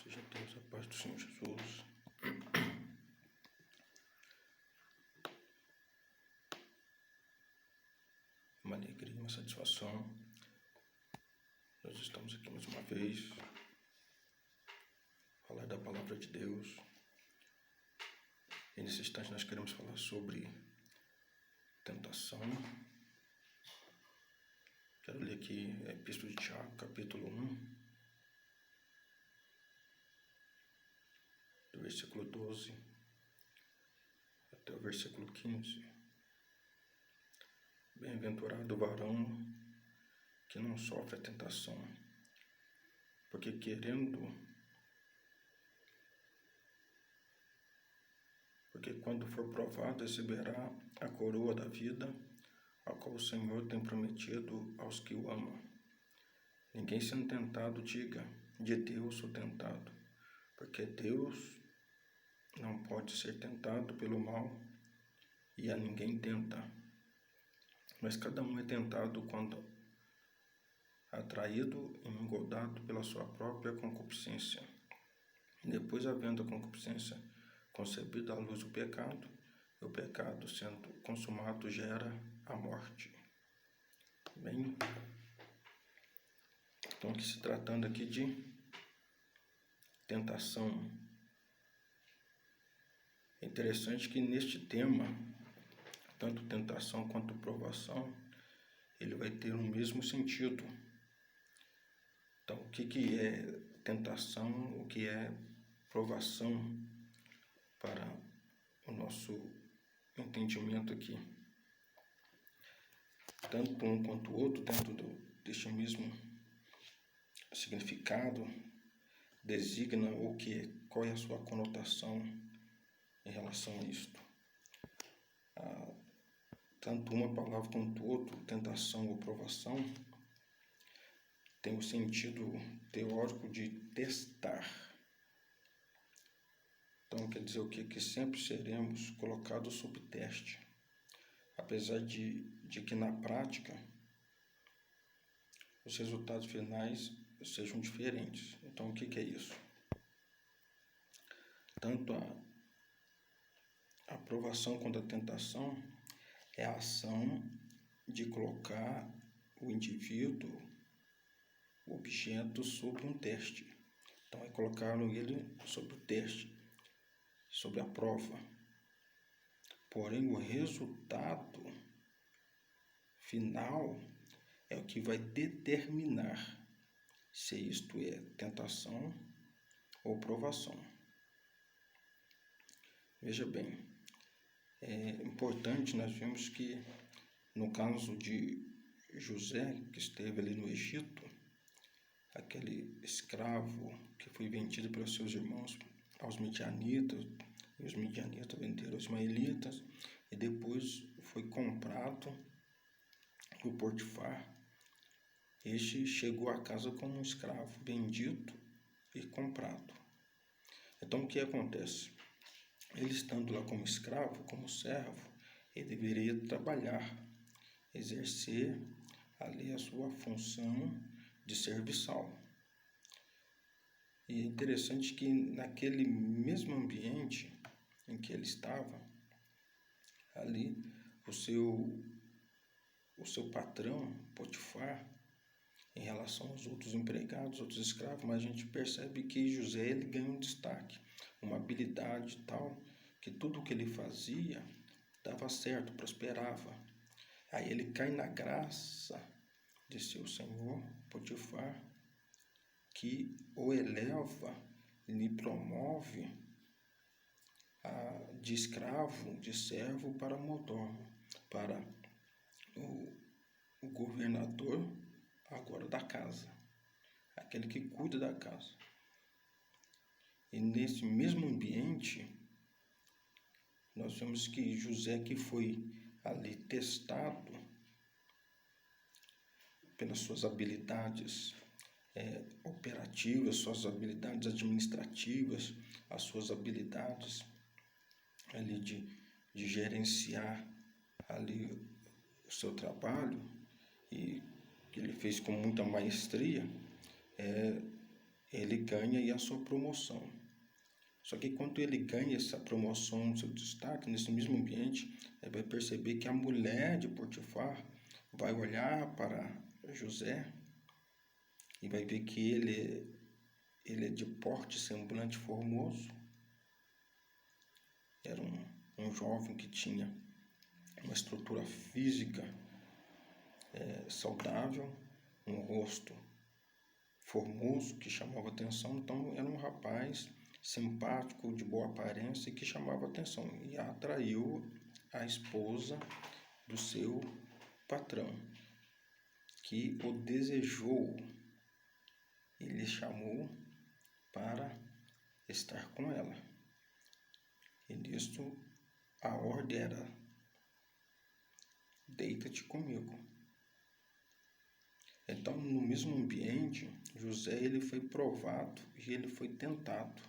Seja Deus, a paz do Senhor Jesus. Uma alegria, uma satisfação. Nós estamos aqui mais uma vez, falar da palavra de Deus. E nesse instante nós queremos falar sobre tentação. Quero ler aqui a Epístola de Tiago, capítulo 1, do versículo 12 até o versículo 15. Bem-aventurado o varão que não sofre a tentação, porque quando for provado receberá a coroa da vida, a qual o Senhor tem prometido aos que o amam. Ninguém sendo tentado diga, de Deus sou tentado, porque Deus não pode ser tentado pelo mal, e a ninguém tenta. Mas cada um é tentado quando atraído e engodado pela sua própria concupiscência. Depois, havendo a concupiscência concebido à luz do pecado, e o pecado, sendo consumado, gera a morte. Bem, então, aqui se tratando aqui de tentação. É interessante que neste tema, tanto tentação quanto provação, ele vai ter o mesmo sentido. Então, o que é tentação, o que é provação para o nosso entendimento aqui? Tanto um quanto o outro, dentro deste mesmo significado, designa qual é a sua conotação em relação a isto. Tanto uma palavra quanto o outro, tentação ou provação, tem o sentido teórico de testar. Então, quer dizer o quê? Que sempre seremos colocados sob teste, apesar de que na prática os resultados finais sejam diferentes. Então, o que é isso? Tanto a provação quanto a tentação é a ação de colocar o indivíduo, o objeto, sobre um teste. Então, é colocá-lo ele sobre o teste, sobre a prova. Porém, o resultado final é o que vai determinar se isto é tentação ou provação. Veja bem, é importante, nós vimos que no caso de José, que esteve ali no Egito, aquele escravo que foi vendido pelos seus irmãos aos midianitas, e os midianitas venderam os ismaelitas, e depois foi comprado por Potifar. Este chegou a casa como um escravo, vendido e comprado. Então, o que acontece? Ele estando lá como escravo, como servo, ele deveria trabalhar, exercer ali a sua função de serviçal. E é interessante que naquele mesmo ambiente em que ele estava, ali o seu patrão, Potifar, em relação aos outros empregados, outros escravos, mas a gente percebe que José ele ganha um destaque, uma habilidade tal, que tudo o que ele fazia dava certo, prosperava. Aí ele cai na graça de seu senhor, Potifar, que o eleva, lhe promove de escravo, de servo para mordomo, para o governador agora da casa, aquele que cuida da casa. E nesse mesmo ambiente, nós vemos que José, que foi ali testado pelas suas habilidades operativas, suas habilidades administrativas, as suas habilidades ali de gerenciar ali o seu trabalho, e que ele fez com muita maestria, ele ganha aí a sua promoção. Só que quando ele ganha essa promoção, seu destaque, nesse mesmo ambiente, ele vai perceber que a mulher de Potifar vai olhar para José e vai ver que ele é de porte semblante formoso. Era um jovem que tinha uma estrutura física saudável, um rosto formoso que chamava atenção. Então era um rapaz simpático, de boa aparência e que chamava atenção e atraiu a esposa do seu patrão, que o desejou e lhe chamou para estar com ela. E nisto a ordem era: deita-te comigo. Então, no mesmo ambiente, José ele foi provado e ele foi tentado.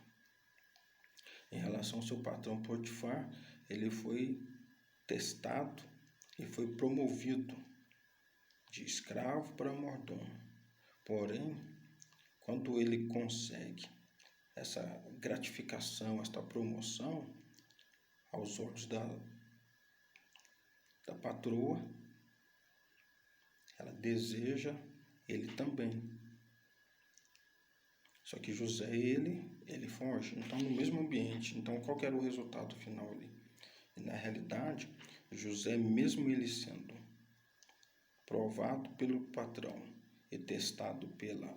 Em relação ao seu patrão Potifar, ele foi testado e foi promovido de escravo para mordomo. Porém, quando ele consegue essa gratificação, esta promoção, aos olhos da patroa, ela deseja ele também. Só que José, ele foge. Então, no mesmo ambiente. Então, qual que era o resultado final ali? E, na realidade, José, mesmo ele sendo provado pelo patrão e testado pela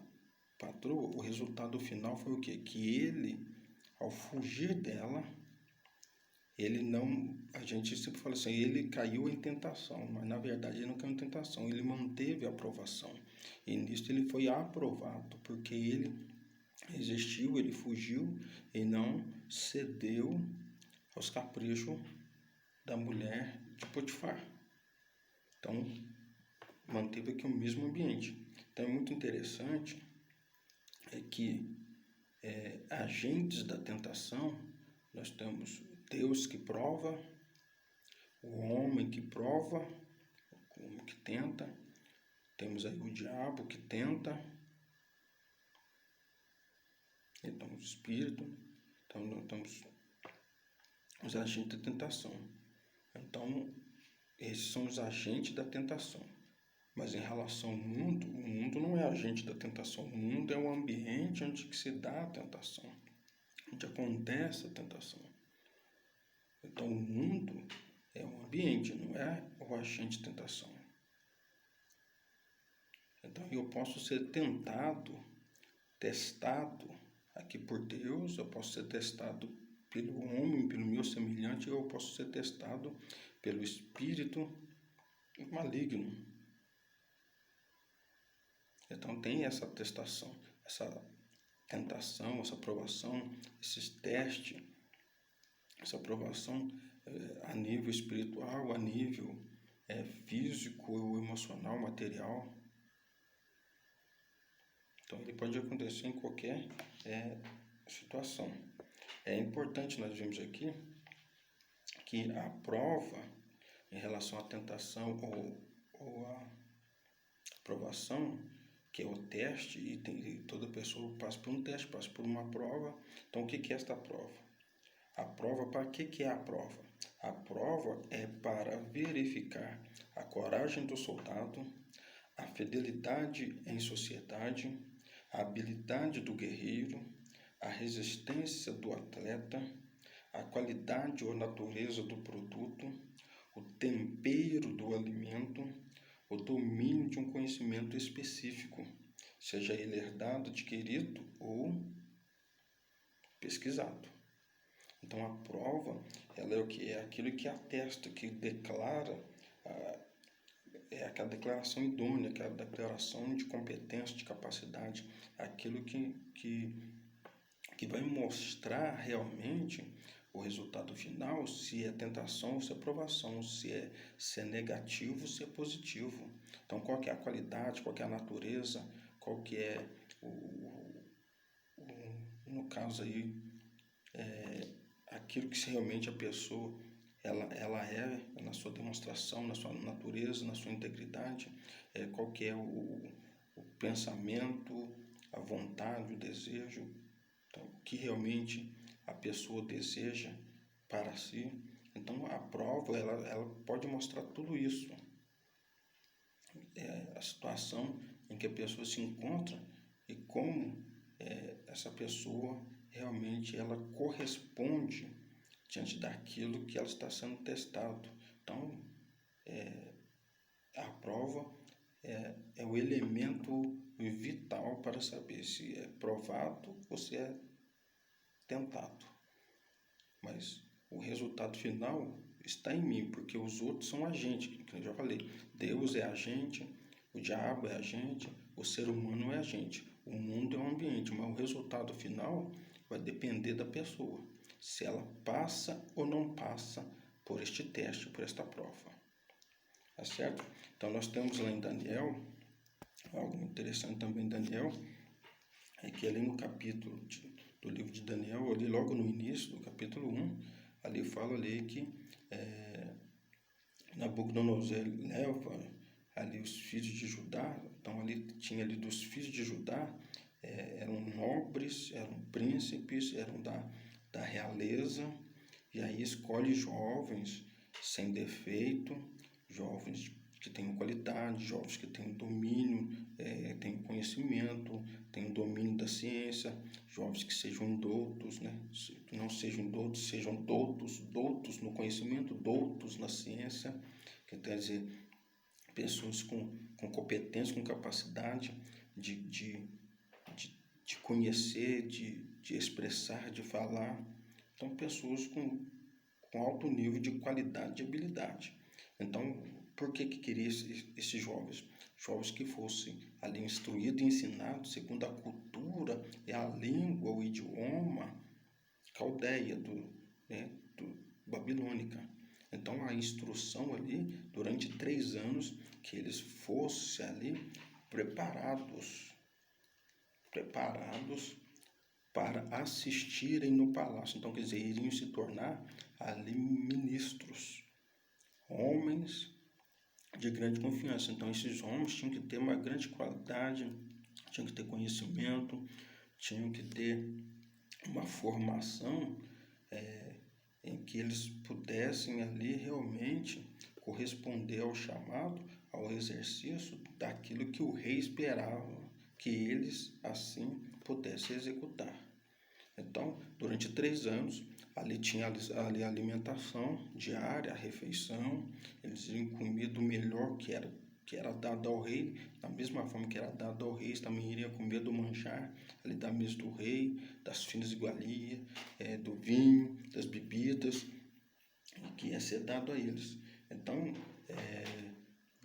patroa, o resultado final foi o quê? Que ele, ao fugir dela, ele não, a gente sempre fala assim, ele caiu em tentação, mas na verdade ele não caiu em tentação, ele manteve a aprovação. E nisso ele foi aprovado, porque ele resistiu, ele fugiu e não cedeu aos caprichos da mulher de Potifar. Então, manteve aqui o mesmo ambiente. Então, é muito interessante que agentes da tentação, nós temos Deus que prova, o homem que prova, o homem que tenta, temos aí o diabo que tenta, então o espírito, então nós temos os agentes da tentação. Então, esses são os agentes da tentação. Mas em relação ao mundo, o mundo não é agente da tentação. O mundo é o ambiente onde que se dá a tentação, onde acontece a tentação. Então, o mundo é um ambiente, não é o agente de tentação. Então, eu posso ser testado aqui por Deus, eu posso ser testado pelo homem, pelo meu semelhante, ou eu posso ser testado pelo espírito maligno. Então, tem essa testação, essa tentação, essa provação, esses testes, essa provação a nível espiritual, a nível físico, emocional, material. Então, ele pode acontecer em qualquer situação. É importante nós vemos aqui que a prova em relação à tentação ou à provação, que é o teste, e toda pessoa passa por um teste, passa por uma prova. Então, o que é esta prova? A prova, para que é a prova? A prova é para verificar a coragem do soldado, a fidelidade em sociedade, a habilidade do guerreiro, a resistência do atleta, a qualidade ou natureza do produto, o tempero do alimento, o domínio de um conhecimento específico, seja ele herdado, adquirido ou pesquisado. Então, a prova, ela é o que? É aquilo que atesta, que declara, é aquela declaração idônea, aquela declaração de competência, de capacidade, aquilo que vai mostrar realmente o resultado final, se é tentação ou se é aprovação, se é negativo ou se é positivo. Então, qual que é a qualidade, qual que é a natureza, qual que é, no caso aí, aquilo que realmente a pessoa ela é na sua demonstração, na sua natureza, na sua integridade, qual que é o pensamento, a vontade, o desejo, então, o que realmente a pessoa deseja para si. Então, a prova ela pode mostrar tudo isso. A situação em que a pessoa se encontra e como essa pessoa realmente ela corresponde diante daquilo que ela está sendo testado. Então, a prova é o elemento vital para saber se é provado ou se é tentado. Mas o resultado final está em mim, porque os outros são agentes, como eu já falei. Deus é agente, o diabo é agente, o ser humano é agente, o mundo é um ambiente, mas o resultado final vai depender da pessoa, se ela passa ou não passa por este teste, por esta prova. Tá certo? Então nós temos lá em Daniel, algo interessante também em Daniel, é que ali no capítulo do livro de Daniel, ali logo no início do capítulo 1, ali fala ali que Nabucodonosor leva ali os filhos de Judá. Então ali tinha ali dos filhos de Judá, eram nobres, eram príncipes, eram da realeza, e aí escolhe jovens sem defeito, jovens que tenham qualidade, jovens que tenham domínio, tenham conhecimento, tenham domínio da ciência, jovens que sejam doutos, né? Não sejam doutos, sejam doutos no conhecimento, doutos na ciência, que quer dizer, pessoas com competência, com capacidade de conhecer, de expressar, de falar. Então, pessoas com alto nível de qualidade e habilidade. Então, por que queria esses jovens? Jovens que fossem ali instruídos e ensinados segundo a cultura e a língua, o idioma caldeia, do babilônica. Então, a instrução ali, durante 3 anos, que eles fossem ali preparados para assistirem no palácio. Então, quer dizer, iriam se tornar ali ministros, homens de grande confiança. Então, esses homens tinham que ter uma grande qualidade, tinham que ter conhecimento, tinham que ter uma formação em que eles pudessem ali realmente corresponder ao chamado, ao exercício daquilo que o rei esperava que eles assim pudessem executar. Então, durante 3 anos, ali tinha ali a alimentação diária, a refeição, eles iriam comer do melhor que era dado ao rei, da mesma forma que era dado ao rei, eles também iriam comer do manjar, ali da mesa do rei, das finas iguarias, do vinho, das bebidas, que ia ser dado a eles. Então,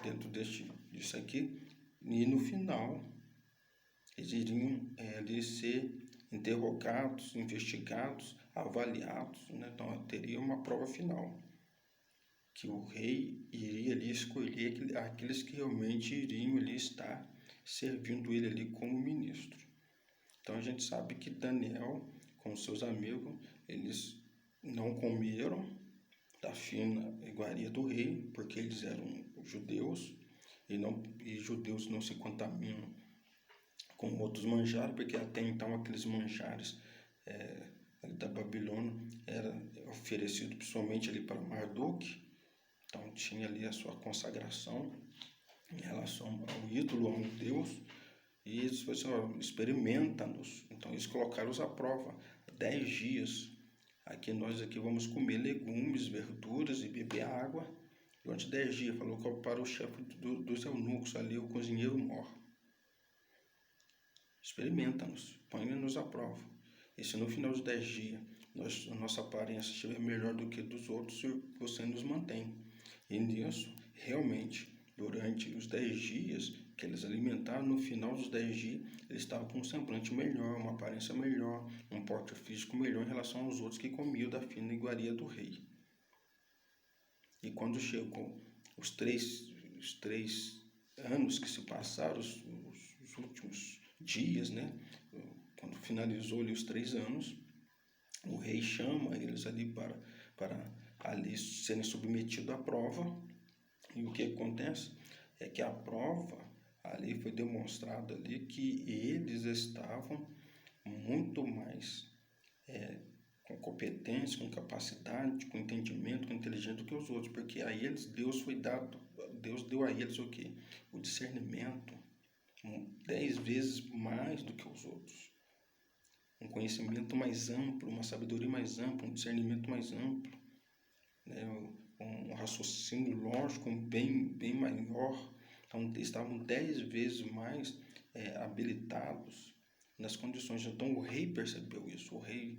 dentro disso aqui, e no final, eles iriam ali ser interrogados, investigados, avaliados, né? Então teria uma prova final, que o rei iria ali escolher aqueles que realmente iriam ali estar servindo ele ali como ministro. Então a gente sabe que Daniel, com seus amigos, eles não comeram da fina iguaria do rei, porque eles eram judeus, e judeus não se contaminam com outros manjares, porque até então aqueles manjares da Babilônia era oferecido principalmente ali para Marduk. Então tinha ali a sua consagração em relação ao ídolo, a um deus, e eles falaram assim, experimenta-nos. Então eles colocaram-os à prova, 10 dias. Aqui nós vamos comer legumes, verduras e beber água durante 10 dias. Falou para o chefe dos eunucos ali, o cozinheiro mor. Experimenta-nos, põe-nos à prova. E se no final dos 10 dias a nossa aparência estiver melhor do que dos outros, você nos mantém. E nisso, realmente, durante os 10 dias que eles alimentaram, no final dos 10 dias, eles estavam com um semblante melhor, uma aparência melhor, um porte físico melhor em relação aos outros que comiam da fina iguaria do rei. E quando chegou os três anos que se passaram, os últimos dias, né? Quando finalizou ali os 3 anos, o rei chama eles ali para ali serem submetidos à prova. E o que acontece é que a prova Ali foi demonstrado ali que eles estavam muito mais com competência, com capacidade, com entendimento, com inteligência do que os outros, porque a eles Deus deu a eles o quê? O discernimento 10 vezes mais do que os outros. Um conhecimento mais amplo, uma sabedoria mais ampla, um discernimento mais amplo, né? Um raciocínio lógico bem maior. Então, estavam 10 vezes mais habilitados nas condições. Então, o rei percebeu isso, o rei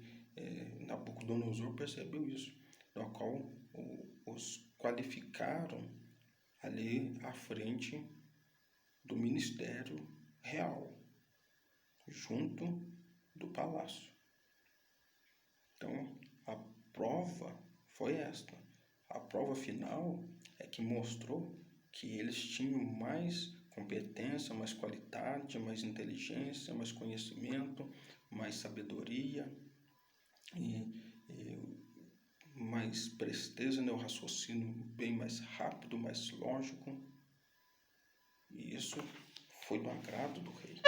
Nabucodonosor percebeu isso, no qual os qualificaram ali à frente do ministério real, junto do palácio. Então, a prova foi esta. A prova final é que mostrou que eles tinham mais competência, mais qualidade, mais inteligência, mais conhecimento, mais sabedoria e mais presteza, né? O raciocínio bem mais rápido, mais lógico. E isso foi do agrado do rei.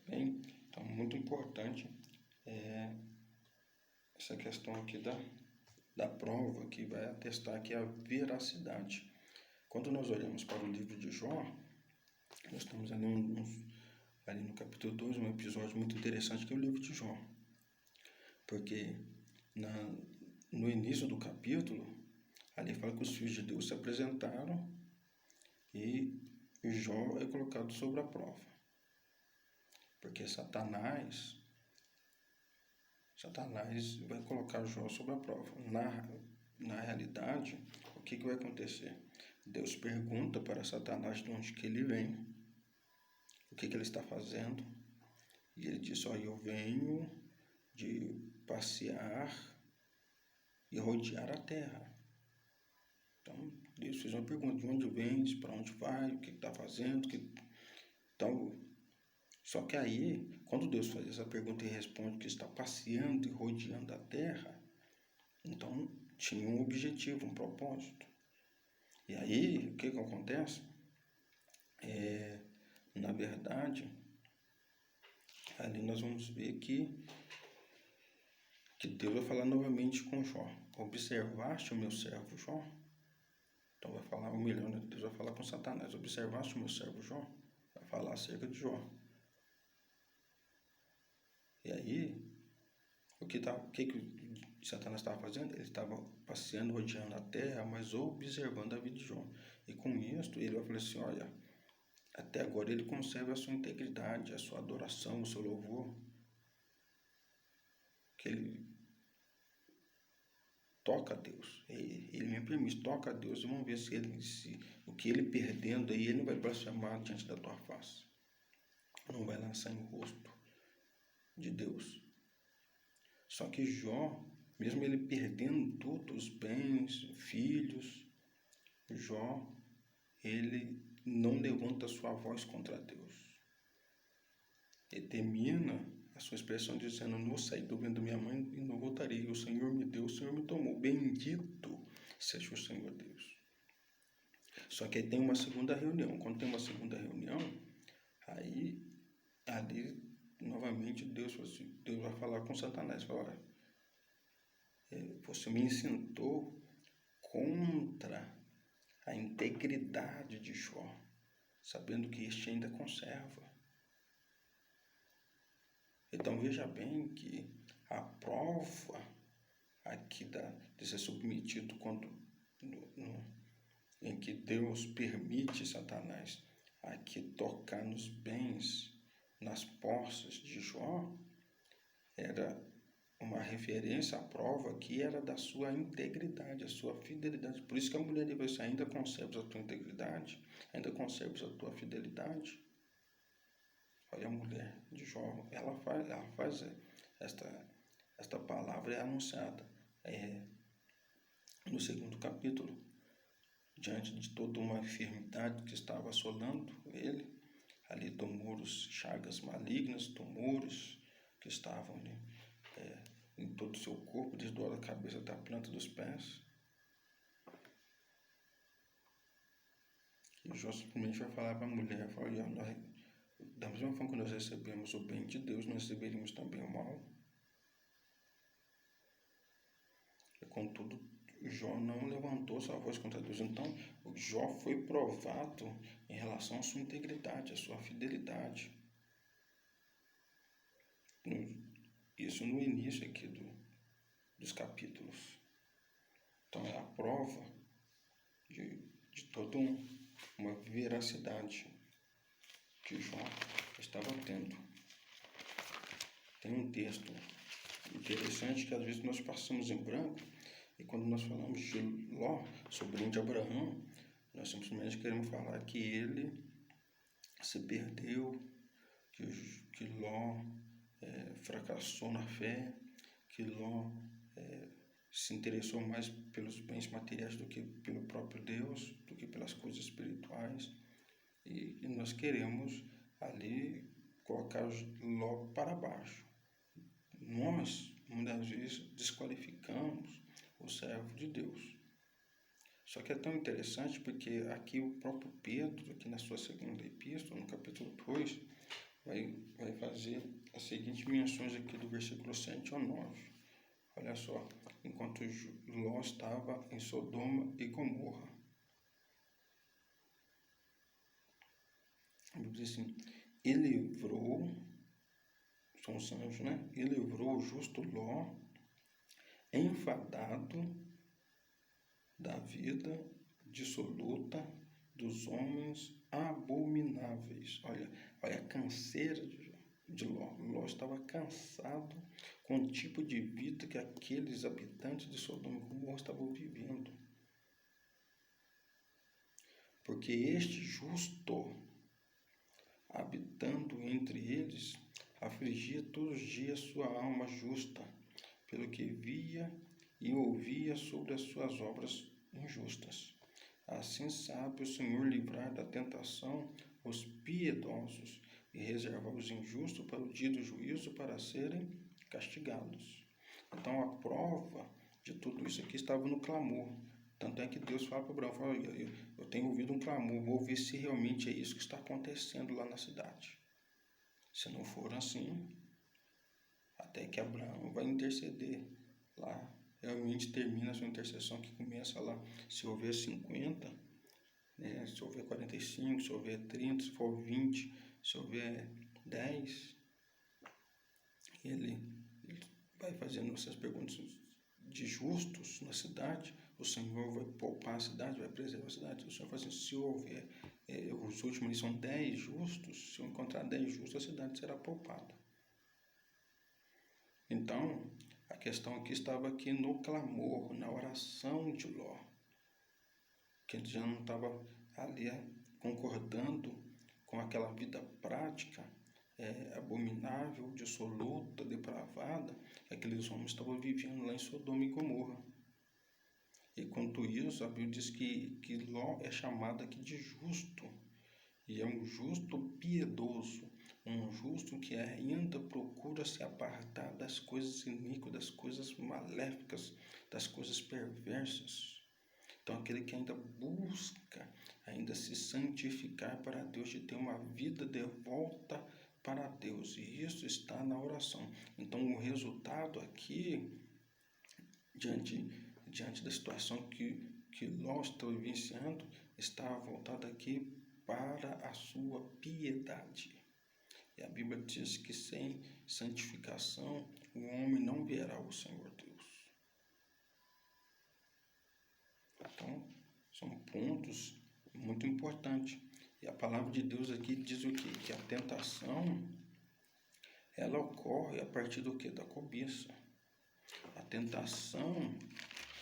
Bem, então, muito importante essa questão aqui da prova, que vai atestar aqui a veracidade. Quando nós olhamos para o livro de Jó, nós estamos ali, ali no capítulo 2, um episódio muito interessante, que é o livro de Jó. Porque no início do capítulo, ali fala que os filhos de Deus se apresentaram e Jó é colocado sobre a prova. Porque Satanás vai colocar Jó sobre a prova. Na realidade, o que vai acontecer? Deus pergunta para Satanás de onde que ele vem, o que ele está fazendo, e ele diz: eu venho de passear e rodear a terra. Então, Deus fez uma pergunta: de onde vens, para onde vai, o que está fazendo? Então, só que aí, quando Deus faz essa pergunta e responde que está passeando e rodeando a terra, então tinha um objetivo, um propósito. E aí, o que acontece? Na verdade, ali nós vamos ver que Deus vai falar novamente com Jó. Observaste o meu servo Jó? Então vai falar né? Deus vai falar com Satanás. Observaste o meu servo Jó? Vai falar acerca de Jó. E aí, o que Satanás estava fazendo? Ele estava passeando, rodeando a terra, mas observando a vida de Jó. E com isso, ele vai falar assim: olha, até agora ele conserva a sua integridade, a sua adoração, o seu louvor, que ele toca a Deus. Ele me permite, toca a Deus, e vamos ver se o que ele perdendo aí, ele não vai blasfemar diante da tua face. Não vai lançar em rosto de Deus. Só que Jó, mesmo ele perdendo todos os bens, filhos, Jó, ele não levanta sua voz contra Deus. Ele termina a sua expressão dizendo: não saí do ventre da minha mãe e não voltarei. O Senhor me deu, o Senhor me tomou. Bendito seja o Senhor Deus. Só que aí tem uma segunda reunião. Quando tem uma segunda reunião, aí ali novamente Deus vai falar com Satanás. Fala: você me incitou contra a integridade de Jó, sabendo que este ainda conserva. Então veja bem que a prova aqui de ser submetido em que Deus permite Satanás aqui tocar nos bens, nas posses de Jó, era uma referência à prova que era da sua integridade, a sua fidelidade. Por isso que a mulher deve dizer: ainda conservas a tua integridade? Ainda conservas a tua fidelidade? Olha, a mulher de Jó, ela faz esta palavra é anunciada no segundo capítulo, diante de toda uma enfermidade que estava assolando ele, ali tumores, chagas malignas, tumores que estavam ali, em todo o seu corpo, desde a cabeça até a planta dos pés. Jó simplesmente vai falar para a mulher, fala, da mesma forma que nós recebemos o bem de Deus, nós receberíamos também o mal. E contudo, Jó não levantou sua voz contra Deus. Então, o Jó foi provado em relação à sua integridade, à sua fidelidade. Isso no início aqui dos capítulos. Então, é a prova de toda uma veracidade que Jó estava tendo. Tem um texto interessante que às vezes nós passamos em branco, e quando nós falamos de Ló, sobrinho de Abraão, nós simplesmente queremos falar que ele se perdeu, que Ló fracassou na fé, que Ló se interessou mais pelos bens materiais do que pelo próprio Deus, do que pelas coisas espirituais. E nós queremos ali colocar Ló para baixo. Nós, muitas vezes, desqualificamos o servo de Deus. Só que é tão interessante porque aqui o próprio Pedro, aqui na sua segunda epístola, no capítulo 2, vai fazer as seguintes menções aqui do versículo 7 ao 9. Olha só, enquanto Ló estava em Sodoma e Gomorra. Ele diz assim, e livrou, são os anjos, né? E livrou o justo Ló, enfadado da vida dissoluta dos homens abomináveis. Olha a canseira de Ló. Ló estava cansado com o tipo de vida que aqueles habitantes de Sodoma e Gomorra estavam vivendo. Porque este justo, habitando entre eles, afligia todos os dias sua alma justa, pelo que via e ouvia sobre as suas obras injustas. Assim sabe o Senhor livrar da tentação os piedosos e reservar os injustos para o dia do juízo, para serem castigados. Então a prova de tudo isso aqui estava no clamor. Tanto é que Deus fala para Abraão, eu tenho ouvido um clamor, vou ver se realmente é isso que está acontecendo lá na cidade. Se não for assim, até que Abraão vai interceder lá, realmente termina a sua intercessão, que começa lá, se houver 50, né, se houver 45, se houver 30, se for 20, se houver 10, ele vai fazendo essas perguntas de justos na cidade, o Senhor vai poupar a cidade, vai preservar a cidade. O Senhor fala assim, se houver, os últimos são 10 justos, se eu encontrar 10 justos, a cidade será poupada. Então, a questão aqui estava aqui no clamor, na oração de Ló, que ele já não estava ali concordando com aquela vida prática, abominável, dissoluta, depravada, que aqueles homens estavam vivendo lá em Sodoma e Gomorra. E quanto isso, a Bíblia diz que Ló é chamado aqui de justo, e é um justo piedoso, um justo que ainda procura se apartar das coisas iníquas, das coisas maléficas, das coisas perversas. Então, aquele que ainda busca, ainda se santificar para Deus, de ter uma vida de volta para Deus. E isso está na oração. Então, o resultado aqui, diante da situação que Ló está vivenciando, está voltado aqui para a sua piedade. E a Bíblia diz que sem santificação o homem não verá o Senhor Deus. Então, são pontos muito importantes. E a palavra de Deus aqui diz o quê? Que a tentação, ela ocorre a partir do quê? Da cobiça. A tentação,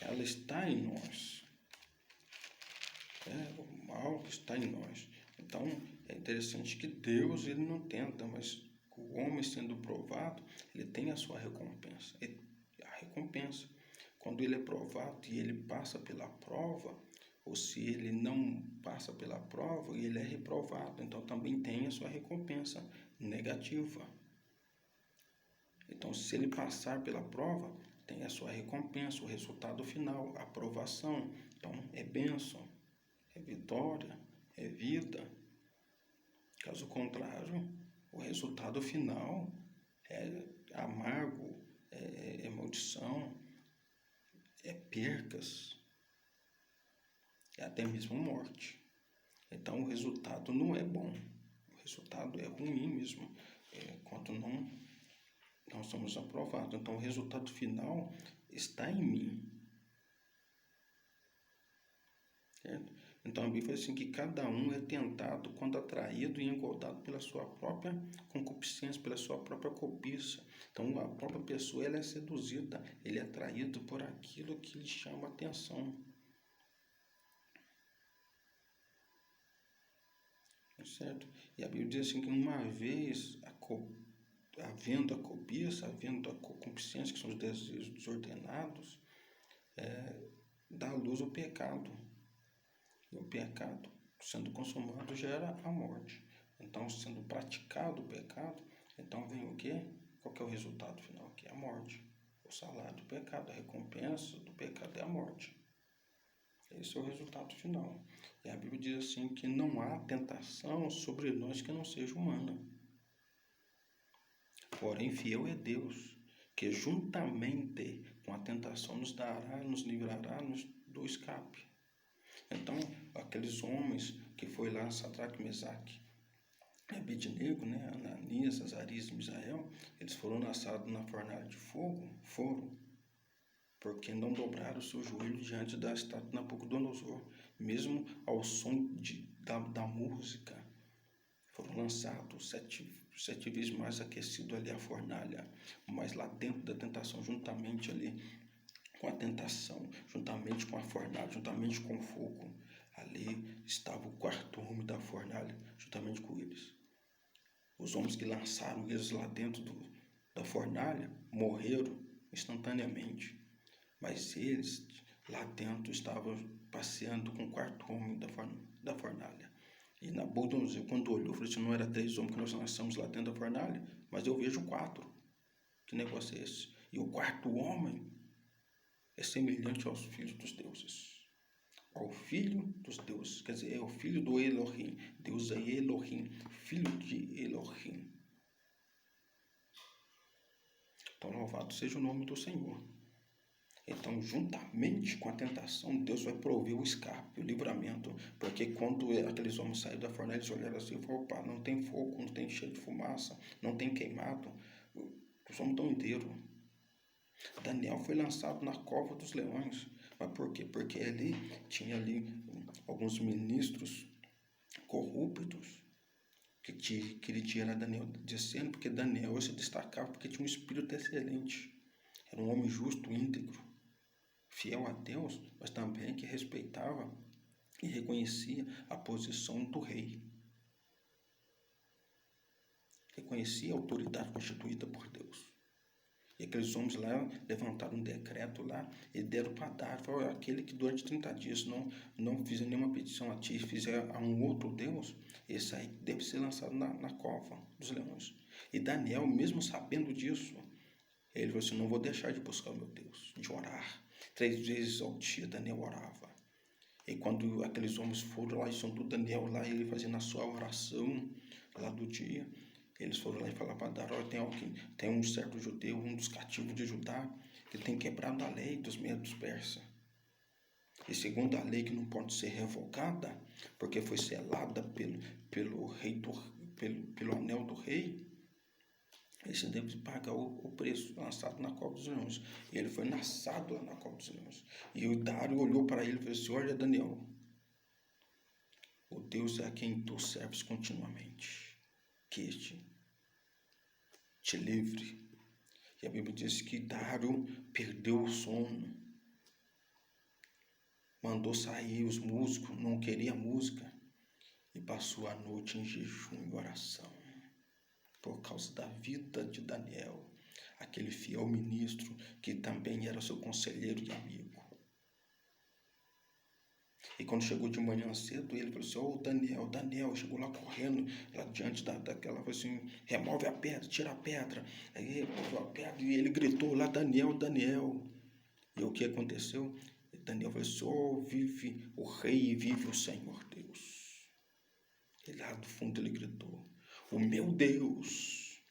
ela está em nós. O mal está em nós. Então, é interessante que Deus, ele não tenta, mas o homem sendo provado, ele tem a sua recompensa. A recompensa. Quando ele é provado e ele passa pela prova, ou se ele não passa pela prova e ele é reprovado, então também tem a sua recompensa negativa. Então, se ele passar pela prova, tem a sua recompensa, o resultado final, a aprovação. Então, é bênção, é vitória, é vida. Caso contrário, o resultado final é amargo, é maldição, é percas, é até mesmo morte. Então o resultado não é bom, o resultado é ruim mesmo, quando não somos aprovados. Então o resultado final está em mim. Certo? Então a Bíblia fala assim que cada um é tentado quando atraído e engodado pela sua própria concupiscência, pela sua própria cobiça. Então a própria pessoa ela é seduzida, ele é atraído por aquilo que lhe chama a atenção. Certo? E a Bíblia diz assim que uma vez havendo a cobiça, havendo a concupiscência, que são os desejos desordenados, dá à luz o pecado. E o pecado, sendo consumado, gera a morte. Então, sendo praticado o pecado, então vem o quê? Qual que é o resultado final aqui? A morte. O salário do pecado, a recompensa do pecado é a morte. Esse é o resultado final. E a Bíblia diz assim que não há tentação sobre nós que não seja humana. Porém, fiel é Deus, que juntamente com a tentação nos dará, nos livrará do escape. Então, aqueles homens que foi lá, Sadraque, Mesaque e Abednego, né, Ananias, Azarias e Misael, eles foram lançados na fornalha de fogo, porque não dobraram o seu joelho diante da estátua de Nabucodonosor, mesmo ao som da música. Foram lançados sete vezes mais aquecido ali a fornalha, mas lá dentro da tentação, juntamente ali com a tentação, juntamente com a fornalha, juntamente com o fogo, ali estava o quarto homem da fornalha, juntamente com eles. Os homens que lançaram eles lá dentro da fornalha morreram instantaneamente, mas eles lá dentro estavam passeando com o quarto homem da fornalha. E Nabucodonosor, quando olhou, falou assim: não era 3 homens que nós lançamos lá dentro da fornalha, mas eu vejo 4. Que negócio é esse? E o quarto homem é semelhante aos filhos dos deuses. Ao filho dos deuses, quer dizer, é o filho do Elohim. Deus é Elohim, filho de Elohim. Então, louvado seja o nome do Senhor. Então, juntamente com a tentação, Deus vai prover o escape, o livramento. Porque quando aqueles homens saíram da fornalha, eles olharam assim e falaram: opa, não tem fogo, não tem cheiro de fumaça, não tem queimado. Os homens estão inteiros. Daniel foi lançado na cova dos leões. Mas por quê? Porque ali tinha alguns ministros corruptos que queriam tirar Daniel de cena, porque Daniel se destacava porque tinha um espírito excelente. Era um homem justo, íntegro, fiel a Deus, mas também que respeitava e reconhecia a posição do rei. Reconhecia a autoridade constituída por Deus. E aqueles homens lá levantaram um decreto lá e deram para dar. Falaram: aquele que durante 30 dias não fizer nenhuma petição a ti, fizer a um outro Deus, esse aí deve ser lançado na cova dos leões. E Daniel, mesmo sabendo disso, ele falou assim: não vou deixar de buscar o meu Deus, de orar. 3 vezes ao dia Daniel orava. E quando aqueles homens foram lá e juntou Daniel lá, ele fazendo a sua oração lá do dia, eles foram lá e falaram para Dar: tem um certo judeu, um dos cativos de Judá, que tem quebrado a lei dos medos persas. E segundo a lei que não pode ser revogada, porque foi selada pelo anel do rei, esse deve pagar o preço, lançado na cova dos leões. E ele foi lançado lá na cova dos leões. E o Dário olhou para ele e falou assim: olha, Daniel, o Deus a quem tu serves continuamente, que este te livre. E a Bíblia diz que Dário perdeu o sono, mandou sair os músicos, não queria música, e passou a noite em jejum e oração, por causa da vida de Daniel, aquele fiel ministro que também era seu conselheiro e amigo. E quando chegou de manhã cedo, ele falou assim: Daniel, chegou lá correndo, lá diante daquela, falou assim: remove a pedra, tira a pedra. Aí removeu a pedra e ele gritou lá: Daniel. E o que aconteceu? Daniel falou assim: vive o rei e vive o Senhor Deus. lá do fundo ele gritou: o meu Deus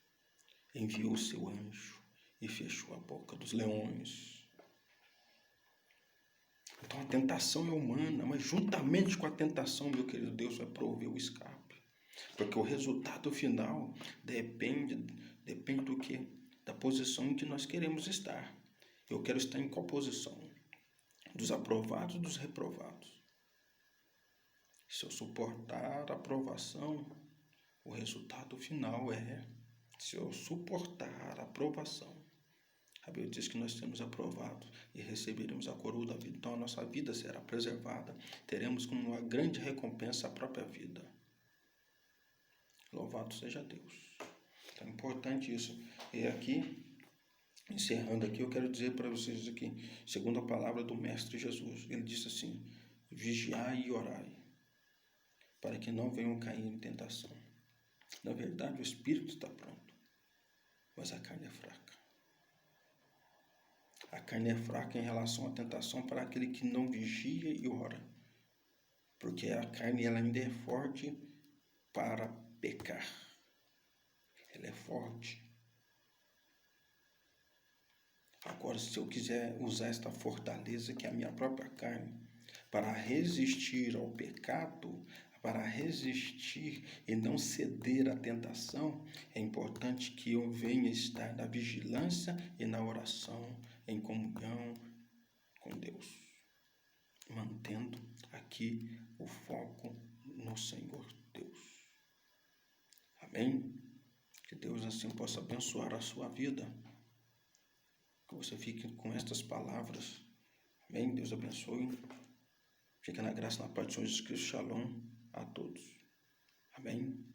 enviou o seu anjo e fechou a boca dos leões. Então a tentação é humana, mas juntamente com a tentação, meu querido, Deus vai prover o escape. Porque o resultado final depende do quê? Da posição em que nós queremos estar. Eu quero estar em qual posição? Dos aprovados ou dos reprovados? Se eu suportar a aprovação, o resultado final é: se eu suportar a aprovação, a Bíblia diz que nós seremos aprovados e receberemos a coroa da vida. Então a nossa vida será preservada. Teremos como uma grande recompensa a própria vida. Louvado seja Deus. Então é importante isso. E aqui, encerrando aqui, eu quero dizer para vocês aqui, segundo a palavra do Mestre Jesus, ele disse assim: vigiai e orai, para que não venham cair em tentação. Na verdade, o espírito está pronto, mas a carne é fraca. A carne é fraca em relação à tentação para aquele que não vigia e ora, porque a carne ela ainda é forte para pecar. Ela é forte. Agora, se eu quiser usar esta fortaleza, que é a minha própria carne, para resistir ao pecado, para resistir e não ceder à tentação, é importante que eu venha estar na vigilância e na oração, em comunhão com Deus, mantendo aqui o foco no Senhor Deus. Amém? Que Deus assim possa abençoar a sua vida. Que você fique com estas palavras. Amém? Deus abençoe. Fica na graça e na paz de Jesus Cristo. Shalom a todos. Amém?